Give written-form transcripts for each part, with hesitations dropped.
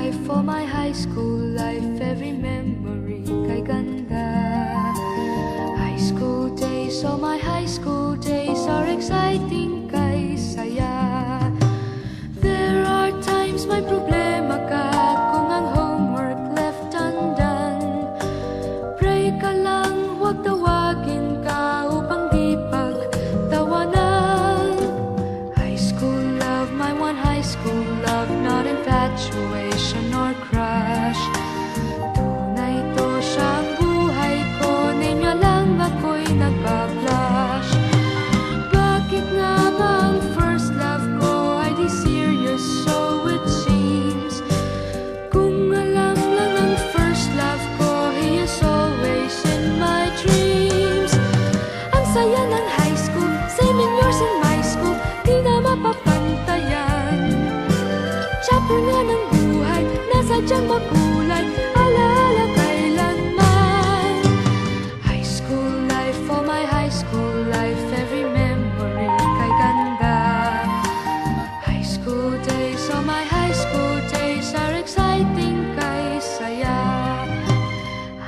life, for my high school life, every memory kay ganda. High school days, oh my high school days are exciting kay saya. There are times may problema ka kung ang homework left undone. Pray ka lang, huwag tawagin ka upang di pagtawanan. High school love, my one high school love, not infatuation or crush. Tunay to siyang buhay ko, niya lang ako'y nagbablush. Bakit nga ba ang first love ko ay di serious, so it seems? Kung alam lang ang first love ko, he is always in my dreams. Ang saya ng high school, 7 years in my school, di na mapapantayan. Chapter nga ng buhay, nasadyang makulay, alaala kailanman. High school life, oh my high school life, every memory kay ganda. High school days, oh my high school days are exciting kay saya.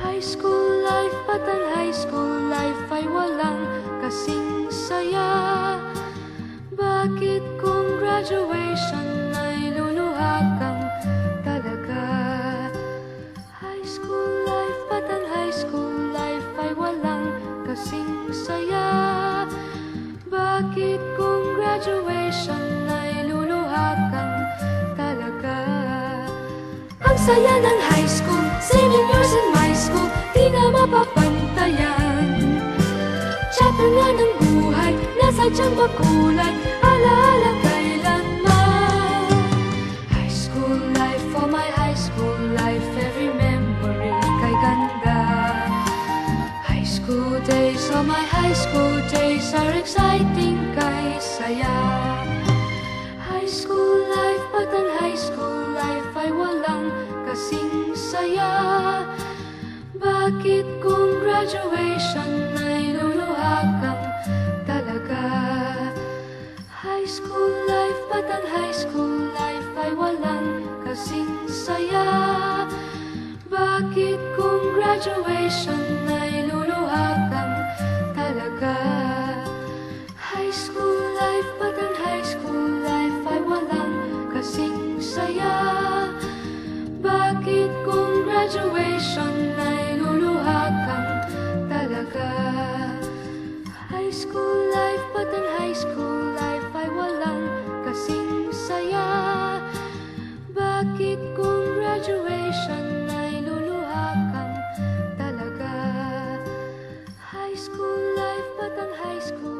High school life, at ang high school life ay walang kasing saya. Bakit kung graduation ay luluha kang talaga? High school life, at ang high school life ay walang kasing saya. Bakit kung graduation ay luluha kang talaga? Ang saya ng high school, 7 years in my school, di na mapapantayan. Chapter nga ng buhay, nasadyang makulay, alaala kailanman. High school life, oh my high school life, every memory kay ganda. High school days, oh my high school days are exciting kay saya. High school life, at ang high school life ay walang kasing saya. Bakit kung graduation ay luluha kang talaga? High school life, at ang high school life ay walang kasing saya. Bakit kung graduation ay luluha kang talaga? High school life, at ang high school life ay walang kasing saya. Bakit kung graduation ay luluha kang talaga? High school life, at ang high school life ay walang kasing saya. Bakit kung graduation ay luluha kang talaga? High school life, at ang high school